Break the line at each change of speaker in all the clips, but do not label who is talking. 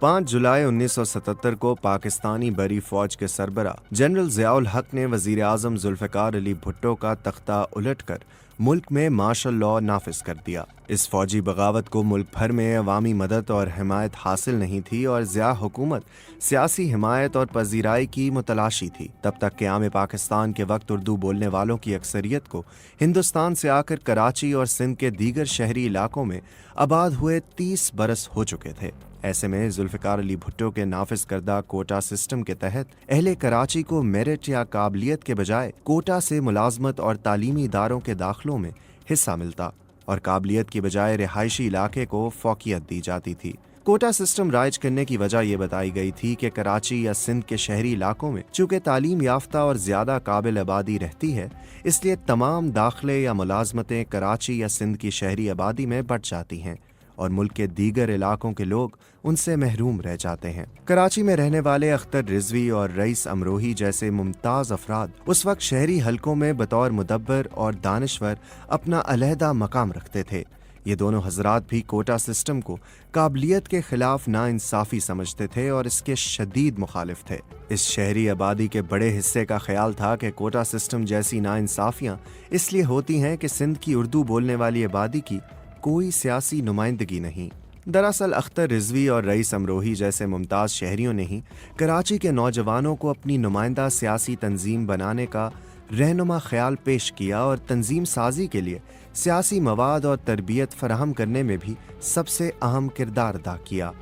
5 जुलाई 1977 को पाकिस्तानी बरी फौज के सरबरा जनरल ज़ियाउल हक ने वज़ीर आज़म जुल्फ़िकार अली भुट्टो का तख्ता उलटकर मुल्क में मार्शल लॉ नाफिज कर दिया। इस फौजी बगावत को मुल्क भर में अवामी मदद और हिमायत हासिल नहीं थी और ज़िया हुकूमत सियासी हिमायत और पजीराई की मुतलाशी थी। तब तक क़याम पाकिस्तान के वक्त उर्दू बोलने वालों की अक्सरियत को हिंदुस्तान से आकर कराची और सिंध के दीगर शहरी इलाकों में आबाद हुए 30 बरस हो चुके थे। ऐसे में जुल्फ़िकार अली भुट्टो के नाफिज करदा कोटा सिस्टम के तहत अहले कराची को मेरिट या काबिलियत के बजाय कोटा से मुलाजमत और तालीमी इदारों के दाखिलों में हिस्सा मिलता और काबिलियत की बजाय रिहायशी इलाके को फौकियत दी जाती थी। कोटा सिस्टम राइज करने की वजह यह बताई गई थी कि कराची या सिंध के शहरी इलाकों में चूँकि तालीम याफ्ता और ज़्यादा काबिल आबादी रहती है, इसलिए तमाम दाखिले या मुलाजमतें कराची या सिंध की शहरी आबादी में बढ़ जाती हैं और मुल्क के दीगर इलाकों के लोग उनसे महरूम रह जाते हैं। कराची में रहने वाले अख्तर रिजवी और रईस अमरोही जैसे मुमताज़ अफराद उस वक्त शहरी हलकों में बतौर मुदब्बर और दानिश्वर अपना अलहदा मकाम रखते थे। ये दोनों हजरात भी कोटा सिस्टम को काबिलियत के खिलाफ नाइंसाफ़ी समझते थे और इसके शदीद मुखालिफ थे। इस शहरी आबादी के बड़े हिस्से का ख्याल था कि कोटा सिस्टम जैसी नाइंसाफ़ियाँ इसलिए होती हैं कि सिंध की उर्दू बोलने वाली आबादी की कोई सियासी नुमाइंदगी नहीं। दरअसल अख्तर रिजवी और रईस अमरोही जैसे मुमताज़ शहरियों ने ही कराची के नौजवानों को अपनी नुमाइंदा सियासी तंजीम बनाने का रहनुमा ख्याल पेश किया और तंजीम साजी के लिए सियासी मवाद और तरबियत फराहम करने में भी सबसे अहम किरदार अदा किया।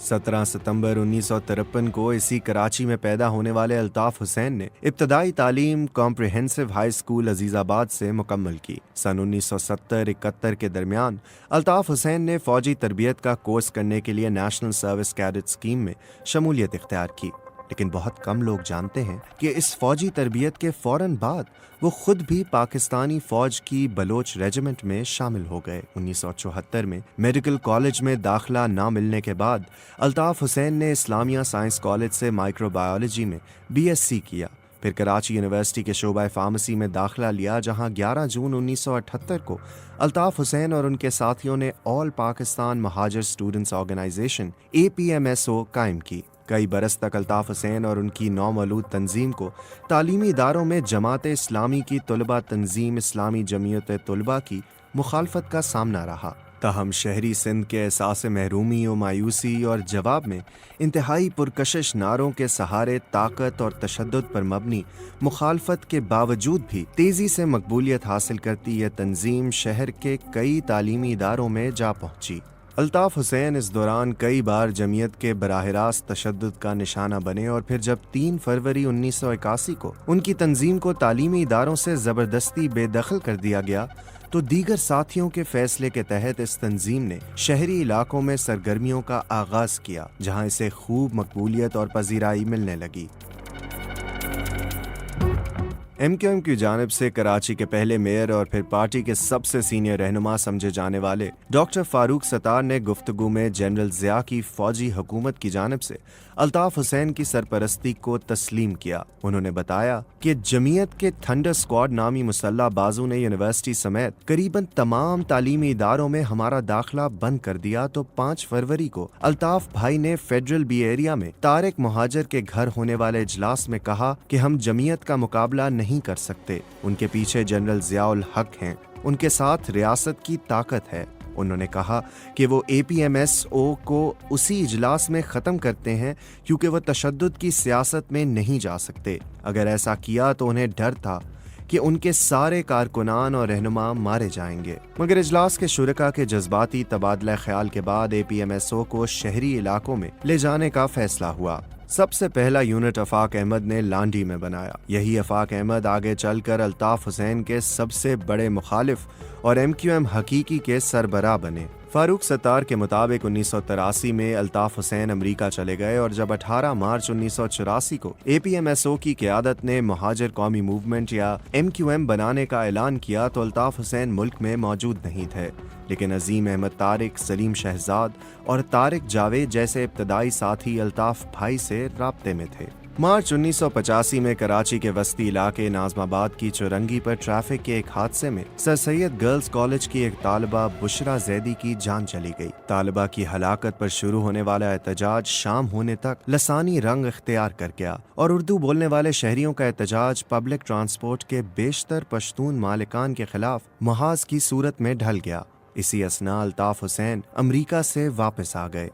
17 सितंबर 1953 को इसी कराची में पैदा होने वाले अल्ताफ़ हुसैन ने इब्तदाई तालीम कॉम्प्रिहेंसिव हाई स्कूल अजीज़ाबाद से मुकम्मल की। सन 1970-71 के दरमियान अल्ताफ़ हुसैन ने फ़ौजी तरबियत का कोर्स करने के लिए नेशनल सर्विस कैडेट स्कीम में शमूलियत इख्तियार की, लेकिन बहुत कम लोग जानते हैं कि इस फौजी तरबियत के फ़ौरन बाद वो खुद भी पाकिस्तानी फ़ौज की बलोच रेजिमेंट में शामिल हो गए। 1974 में मेडिकल कॉलेज में दाखिला ना मिलने के बाद अल्ताफ़ हुसैन ने इस्लामिया साइंस कॉलेज से माइक्रोबायोलॉजी में BSc किया। फिर कराची यूनिवर्सिटी के शोबा फार्मेसी में दाखिला लिया, जहां 11 जून 1978 को अल्ताफ़ हुसैन और उनके साथियों ने all Pakistan Mohajir students organization APMSO कायम की। कई बरस तक अल्ताफ़ हुसैन और उनकी नौमौलूद तंजीम को तालीमी इदारों में जमात इस्लामी की तलबा तंजीम इस्लामी जमीयत तलबा की मुखालफत का सामना रहा। ताहम शहरी सिंध के एहसास महरूमी और मायूसी और जवाब में इंतहाई पुरकशिश नारों के सहारे ताकत और तशद्दुद पर मबनी मुखालफत के बावजूद भी तेज़ी से मकबूलियत हासिल करती यह तंजीम शहर के कई तालीमी इदारों में जा पहुँची। अल्ताफ़ हुसैन इस दौरान कई बार जमीयत के बराह रास्त तशद्दुद का निशाना बने और फिर जब 3 फरवरी 1981 को उनकी तंजीम को तालीमी इदारों से ज़बरदस्ती बेदखल कर दिया गया तो दीगर साथियों के फैसले के तहत इस तंजीम ने शहरी इलाकों में सरगर्मियों का आगाज़ किया, जहां इसे खूब मकबूलियत और पजीराई मिलने लगी। MQM की जानिब से कराची के पहले मेयर और फिर पार्टी के सबसे सीनियर रहनुमा समझे जाने वाले डॉक्टर फारूक सत्तार ने गुफ्तगू में जनरल ज़िया की फौजी हुकूमत की जानिब से अल्ताफ़ हुसैन की सरपरस्ती को तस्लीम किया। उन्होंने बताया कि जमीयत के थंडर स्क्वाड नामी मुसल्ला बाजू ने यूनिवर्सिटी समेत करीबन तमाम तालीमी इदारों में हमारा दाखिला बंद कर दिया तो 5 फरवरी को अल्ताफ़ भाई ने फेडरल बी एरिया में तारिक मुहाजिर के घर होने वाले इजलास में कहा कि हम जमीयत का मुकाबला नहीं कर सकते। उनके पीछे जनरल ज़ियाउल हक हैं, उनके साथ रियासत की ताकत है। उन्होंने कहा कि वो APMSO को उसी इजलास में ख़त्म करते हैं क्योंकि वो तशद्दुद की सियासत में नहीं जा सकते। अगर ऐसा किया तो उन्हें डर था कि उनके सारे कारकुनान और रहनुमा मारे जाएंगे। मगर इजलास के शुरका के जज्बाती तबादला ख्याल के बाद APMSO को शहरी इलाकों में ले जाने का फैसला हुआ। सबसे पहला यूनिट अफाक अहमद ने लांडी में बनाया। यही अफाक अहमद आगे चलकर अल्ताफ़ हुसैन के सबसे बड़े मुखालिफ और MQM हकीकी के सरबराह बने। फारूक सत्तार के मुताबिक 1983 में अल्ताफ़ हुसैन अमेरिका चले गए और जब 18 मार्च 1984 को APMSO की क़यादत ने महाजर कौमी मूवमेंट या MQM बनाने का ऐलान किया तो अल्ताफ़ हुसैन मुल्क में मौजूद नहीं थे, लेकिन अजीम अहमद तारिक, सलीम शहजाद और तारिक जावेद जैसे इब्तदाई साथी अल्ताफ़ भाई से राब्ते में थे। मार्च 1985 में कराची के वस्ती इलाके नाजमाबाद की चौरंगी पर ट्रैफिक के एक हादसे में सर सैयद गर्ल्स कॉलेज की एक तालिबा बुशरा जैदी की जान चली गई। तालिबा की हलाकत पर शुरू होने वाला एहतजाज शाम होने तक लसानी रंग इख्तियार कर गया और उर्दू बोलने वाले शहरियों का एहतजाज पब्लिक ट्रांसपोर्ट के बेशतर पश्तून मालिकान के खिलाफ महाज की सूरत में ढल गया। इसी असना अल्ताफ हुसैन अमरीका से वापस आ गए।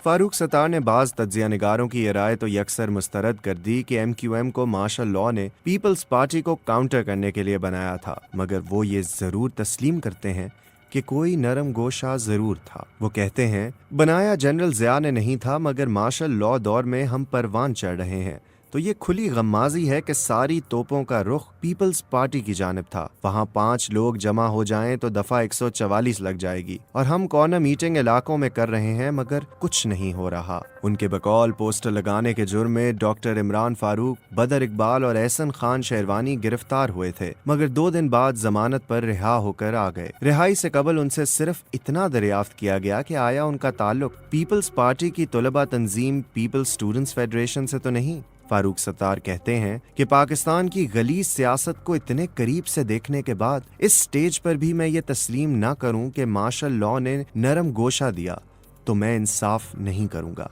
फारूक सत्तार ने बाज तज्जिया निगारों की ये राय तो यकसर मुस्तरद कर दी कि MQM को मार्शल लॉ ने पीपल्स पार्टी को काउंटर करने के लिए बनाया था, मगर वो ये जरूर तस्लीम करते हैं कि कोई नरम गोशा जरूर था। वो कहते हैं, बनाया जनरल ज़िया ने नहीं था, मगर मार्शल लॉ दौर में हम परवान चढ़ रहे हैं तो ये खुली गम्माजी है कि सारी तोपों का रुख पीपल्स पार्टी की जानिब था। वहाँ 5 लोग जमा हो जाएं तो दफा 144 लग जाएगी और हम कॉर्नर मीटिंग इलाकों में कर रहे हैं मगर कुछ नहीं हो रहा। उनके बकौल पोस्टर लगाने के जुर्म में डॉक्टर इमरान फारूक, बदर इकबाल और एहसन खान शेरवानी गिरफ्तार हुए थे, मगर 2 दिन बाद जमानत पर रिहा होकर आ गए। रिहाई से कबल उनसे सिर्फ इतना दरियाफ्त किया गया कि आया उनका ताल्लुक पीपल्स पार्टी की तलबा तंजीम पीपल्स स्टूडेंट्स फेडरेशन से तो नहीं। फारूक सत्तार कहते हैं कि पाकिस्तान की गलीज सियासत को इतने करीब से देखने के बाद इस स्टेज पर भी मैं ये तस्लीम ना करूं कि मार्शल लॉ ने नरम गोशा दिया तो मैं इंसाफ नहीं करूंगा।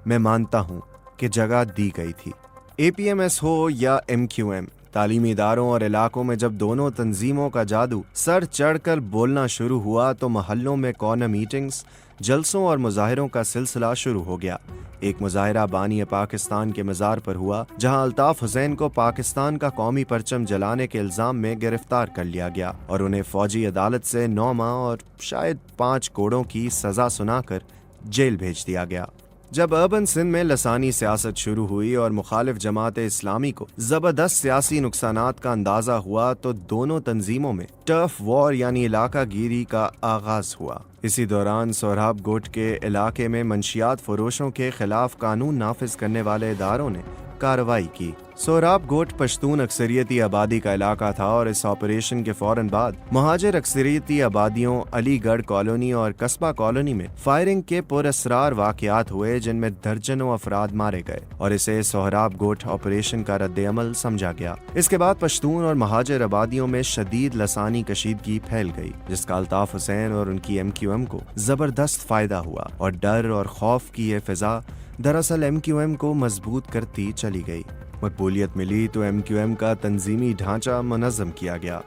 मैं मानता हूं कि जगह दी गई थी। APMS हो या MQM, तालीमी इदारों और इलाकों में जब दोनों तंजीमों का जादू सर चढ़कर बोलना शुरू हुआ तो महल्लों में कॉर्नर मीटिंग्स, जलसों और मुजाहिरों का सिलसिला शुरू हो गया। एक मुजाहिरा बानी पाकिस्तान के मज़ार पर हुआ, जहां अल्ताफ हुसैन को पाकिस्तान का कौमी परचम जलाने के इल्जाम में गिरफ्तार कर लिया गया और उन्हें फौजी अदालत से 9 माह और शायद 5 कोड़ों की सजा सुनाकर जेल भेज दिया गया। जब अर्बन सिंध में लसानी सियासत शुरू हुई और मुखालिफ जमात इस्लामी को जबरदस्त सियासी नुकसानात का अंदाजा हुआ तो दोनों तंजीमों में टर्फ वॉर यानी इलाका गिरी का आगाज हुआ। इसी दौरान सोहराब गोट के इलाके में मंशियात फरोशों के खिलाफ कानून नाफिज करने वाले इदारों ने कार्रवाई की। सोहराब गोट पश्तून अक्सरियती आबादी का इलाका था और इस ऑपरेशन के फौरन बाद महाजिर अक्सरियती आबादियों अलीगढ़ कॉलोनी और कस्बा कॉलोनी में फायरिंग के पुरअसरार वाकयात हुए, जिनमें दर्जनों अफराद मारे गए और इसे सोहराब गोट ऑपरेशन का रद्द-ए-अमल समझा गया। इसके बाद पश्तून और महाजिर आबादियों में शदीद लसानी कशीदगी फैल गई, जिसका अल्ताफ हुसैन और उनकी MQM को जबरदस्त फायदा हुआ और डर और खौफ की ये फिजा दरअसल MQM को मजबूत करती चली गई। मकबूलियत मिली तो MQM का तंजीमी ढांचा मुनज़्ज़म किया गया।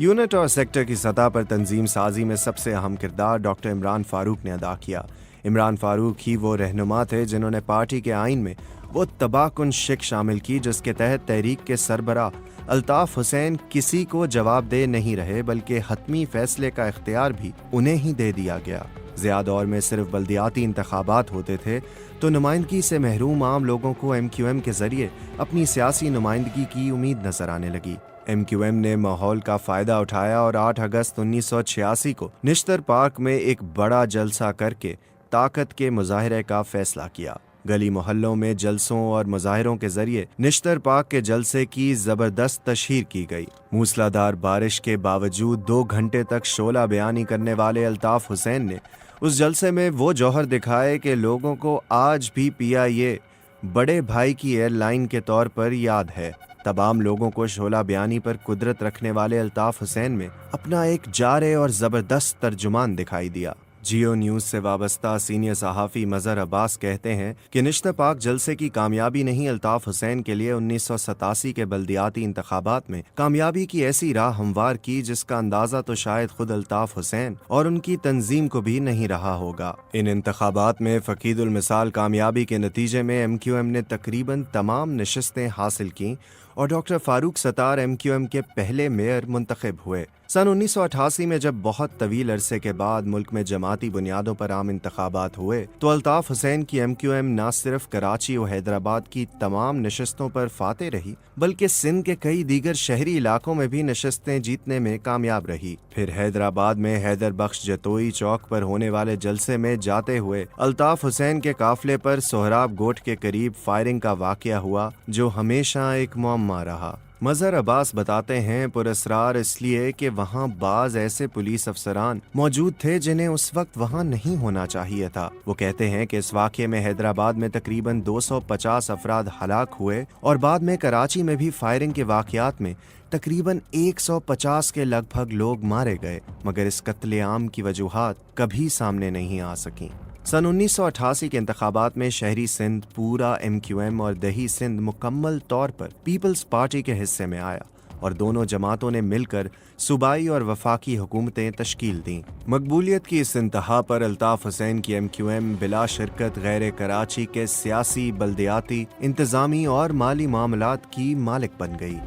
यूनिट और सेक्टर की सतह पर तंजीम साजी में सबसे अहम किरदार डॉक्टर इमरान फारूक ने अदा किया। इमरान फारूक ही वो रहनुमा थे जिन्होंने पार्टी के आइन में वो तबाहकुन शिक शामिल की जिसके तहत तहरीक के सरबराह अल्ताफ हुसैन किसी को जवाबदेह नहीं रहे, बल्कि हतमी फैसले का इख्तियार भी उन्हें ही दे दिया गया। ज़िया दौर में सिर्फ बल्दियाती इंतखाबात होते थे तो नुमाइंदगी से महरूम आम लोगों को MQM के जरिए अपनी सियासी नुमाइंदगी की उम्मीद नजर आने लगी। MQM ने माहौल का फायदा उठाया और 8 अगस्त 1986 को निश्तर पार्क में एक बड़ा जलसा करके ताकत के मुजाहरे का फैसला किया। गली मोहल्लों में जलसों और मुजाहिरों के जरिए निश्तर पार्क के जलसे की जबरदस्त तशहीर की गई। मूसलाधार बारिश के बावजूद 2 घंटे तक शोला बयानी करने वाले अल्ताफ हुसैन ने उस जलसे में वो जौहर दिखाए कि लोगों को आज भी PIA बड़े भाई की एयरलाइन के तौर पर याद है। तमाम लोगों को शोला बयानी पर कुदरत रखने वाले अल्ताफ हुसैन में अपना एक जारे और जबरदस्त तर्जुमान दिखाई दिया। जियो न्यूज से वाबस्ता सीनियर सहाफ़ी मज़हर अब्बास कहते हैं कि निश्तर पाक जलसे की कामयाबी नहीं अल्ताफ हुसैन के लिए 1987 के बल्दियाती इंतखाबात में कामयाबी की ऐसी राह हमवार की जिसका अंदाजा तो शायद खुद अल्ताफ हुसैन और उनकी तंजीम को भी नहीं रहा होगा। इन इंतखाबात में फकीदुल मिसाल कामयाबी के नतीजे में MQM ने तकरीबन तमाम नशिस्तें हासिल की और डॉक्टर फारूक सत्तार MQM के पहले मेयर मुंतखब हुए। सन 1988 में जब बहुत तवील अरसे के बाद मुल्क में जमाती बुनियादों पर आम इंतखाबात हुए तो अल्ताफ हुसैन की MQM न सिर्फ कराची और हैदराबाद की तमाम नशस्तों पर फाते रही, बल्कि सिंध के कई दीगर शहरी इलाकों में भी नशस्तें जीतने में कामयाब रही। फिर हैदराबाद में हैदर बख्श जतोई चौक पर होने वाले जलसे में जाते हुए अल्ताफ हुसैन के काफिले पर सोहराब गोट के करीब फायरिंग का वाकया हुआ, जो हमेशा एक मुअम्मा रहा। مظہر عباس بتاتے ہیں پراسرار اس لیے کہ وہاں بعض ایسے پولیس افسران موجود تھے جنہیں اس وقت وہاں نہیں ہونا چاہیے تھا۔ وہ کہتے ہیں کہ اس واقعے میں حیدرآباد میں تقریباً 250 افراد ہلاک ہوئے اور بعد میں کراچی میں بھی فائرنگ کے واقعات میں تقریباً 150 کے لگ بھگ لوگ مارے گئے، مگر اس قتل عام کی وجوہات کبھی سامنے نہیں آ سکیں۔ سن 1988 کے انتخابات میں شہری سندھ پورا MQM اور دیہی سندھ مکمل طور پر پیپلز پارٹی کے حصے میں آیا اور دونوں جماعتوں نے مل کر صوبائی اور وفاقی حکومتیں تشکیل دیں۔ مقبولیت کی اس انتہا پر الطاف حسین کی MQM بلا شرکت غیر کراچی کے سیاسی، بلدیاتی، انتظامی اور مالی معاملات کی مالک بن گئی۔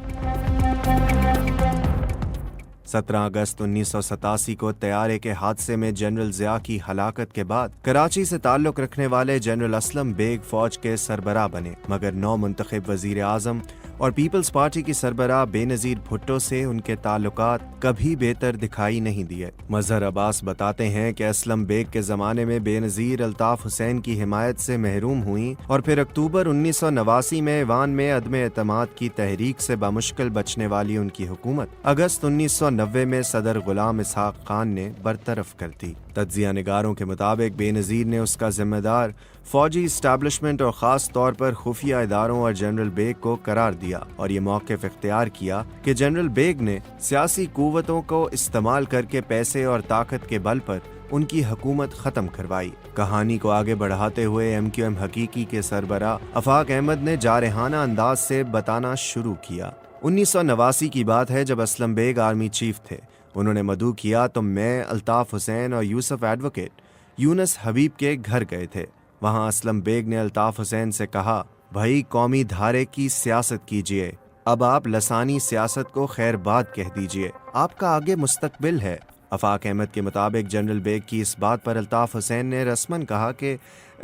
17 اگست 1987 کو طیارے کے حادثے میں جنرل ضیاء کی ہلاکت کے بعد کراچی سے تعلق رکھنے والے جنرل اسلم بیگ فوج کے سربراہ بنے، مگر نو منتخب وزیر اعظم اور پیپلز پارٹی کی سربراہ بے نظیر بھٹو سے ان کے تعلقات کبھی بہتر دکھائی نہیں دیے۔ مظہر عباس بتاتے ہیں کہ اسلم بیگ کے زمانے میں بے نظیر الطاف حسین کی حمایت سے محروم ہوئیں اور پھر اکتوبر 1989 میں ایوان میں عدم اعتماد کی تحریک سے بمشکل بچنے والی ان کی حکومت اگست 1990 میں صدر غلام اسحاق خان نے برطرف کر دی۔ تجزیہ نگاروں کے مطابق بے نظیر نے اس کا ذمہ دار فوجی اسٹیبلشمنٹ اور خاص طور پر خفیہ اداروں اور جنرل بیگ کو قرار دیا اور یہ موقف اختیار کیا کہ جنرل بیگ نے سیاسی قوتوں کو استعمال کر کے پیسے اور طاقت کے بل پر ان کی حکومت ختم کروائی۔ کہانی کو آگے بڑھاتے ہوئے MQM حقیقی کے سربراہ آفاق احمد نے جارحانہ انداز سے بتانا شروع کیا۔ 1989 کی بات ہے جب اسلم بیگ آرمی چیف تھے۔ انہوں نے مدعو کیا تو میں، الطاف حسین اور یوسف ایڈوکیٹ یونس حبیب کے گھر گئے تھے۔ وہاں اسلم بیگ نے الطاف حسین سے کہا، بھائی قومی دھارے کی سیاست کیجئے، اب آپ لسانی سیاست کو خیر بات کہہ دیجئے، آپ کا آگے مستقبل ہے۔ آفاق احمد کے مطابق جنرل بیگ کی اس بات پر الطاف حسین نے رسماً کہا کہ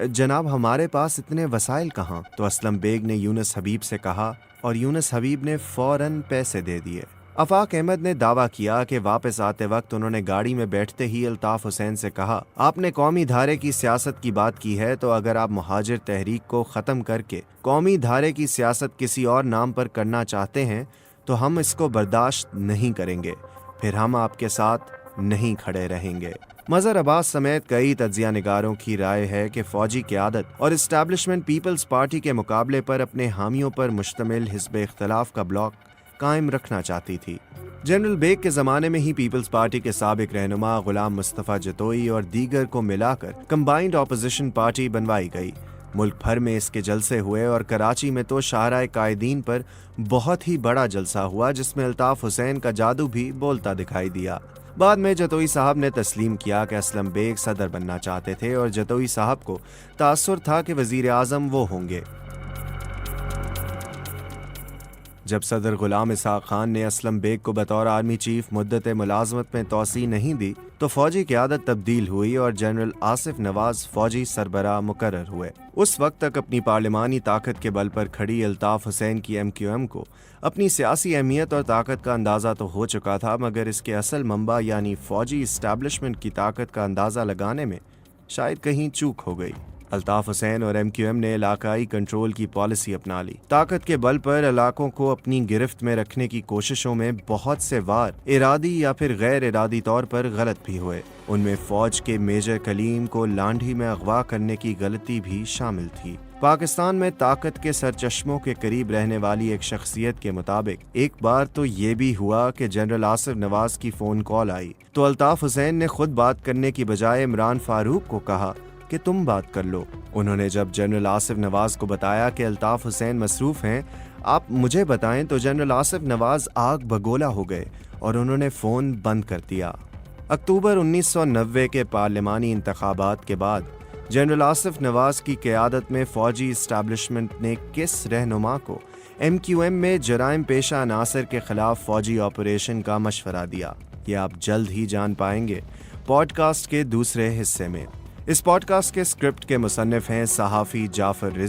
جناب ہمارے پاس اتنے وسائل کہاں؟ تو اسلم بیگ نے یونس حبیب سے کہا اور یونس حبیب نے فوراً پیسے دے دیے۔ آفاق احمد نے دعویٰ کیا کہ واپس آتے وقت انہوں نے گاڑی میں بیٹھتے ہی الطاف حسین سے کہا، آپ نے قومی دھارے کی سیاست کی بات کی ہے تو اگر آپ مہاجر تحریک کو ختم کر کے قومی دھارے کی سیاست کسی اور نام پر کرنا چاہتے ہیں تو ہم اس کو برداشت نہیں کریں گے، پھر ہم آپ کے ساتھ نہیں کھڑے رہیں گے۔ مظہر عباس سمیت کئی تجزیہ نگاروں کی رائے ہے کہ فوجی قیادت اور اسٹیبلشمنٹ پیپلز پارٹی کے مقابلے پر اپنے حامیوں پر مشتمل حزب اختلاف کا بلاک قائم رکھنا چاہتی تھی۔ جنرل بیگ کے زمانے میں ہی پیپلز پارٹی کے سابق رہنما غلام مصطفیٰ جتوئی اور دیگر کو ملا کر کمبائنڈ اپوزیشن پارٹی بنوائی گئی۔ ملک بھر میں اس کے جلسے ہوئے اور کراچی میں تو شاہراہ قائدین پر بہت ہی بڑا جلسہ ہوا جس میں الطاف حسین کا جادو بھی بولتا دکھائی دیا۔ بعد میں جتوئی صاحب نے تسلیم کیا کہ اسلم بیگ صدر بننا چاہتے تھے اور جتوئی صاحب کو تاثر تھا کہ وزیر اعظم وہ ہوں گے۔ جب صدر غلام اسحاق خان نے اسلم بیگ کو بطور آرمی چیف مدت ملازمت میں توسیع نہیں دی تو فوجی قیادت تبدیل ہوئی اور جنرل آصف نواز فوجی سربراہ مقرر ہوئے۔ اس وقت تک اپنی پارلیمانی طاقت کے بل پر کھڑی الطاف حسین کی MQM کو اپنی سیاسی اہمیت اور طاقت کا اندازہ تو ہو چکا تھا، مگر اس کے اصل منبع یعنی فوجی اسٹیبلشمنٹ کی طاقت کا اندازہ لگانے میں شاید کہیں چوک ہو گئی۔ الطاف حسین اور MQM نے علاقائی کنٹرول کی پالیسی اپنا لی۔ طاقت کے بل پر علاقوں کو اپنی گرفت میں رکھنے کی کوششوں میں بہت سے وار ارادی یا پھر غیر ارادی طور پر غلط بھی ہوئے۔ ان میں فوج کے میجر کلیم کو لانڈھی میں اغوا کرنے کی غلطی بھی شامل تھی۔ پاکستان میں طاقت کے سرچشموں کے قریب رہنے والی ایک شخصیت کے مطابق ایک بار تو یہ بھی ہوا کہ جنرل آصف نواز کی فون کال آئی تو الطاف حسین نے خود بات کرنے کی بجائے عمران فاروق کو کہا کہ تم بات کر لو۔ انہوں نے جب جنرل آصف نواز کو بتایا کہ الطاف حسین مصروف ہیں، آپ مجھے بتائیں، تو جنرل آصف نواز آگ بگولا ہو گئے اور انہوں نے فون بند کر دیا۔ اکتوبر 1990 کے پارلیمانی انتخابات کے بعد جنرل آصف نواز کی قیادت میں فوجی اسٹیبلشمنٹ نے کس رہنما کو MQM میں جرائم پیشہ عناصر کے خلاف فوجی آپریشن کا مشورہ دیا؟ یہ آپ جلد ہی جان پائیں گے پوڈ کاسٹ کے دوسرے حصے میں۔ اس پوڈ کاسٹ کے اسکرپٹ کے مصنف ہیں صحافی جعفر رضا۔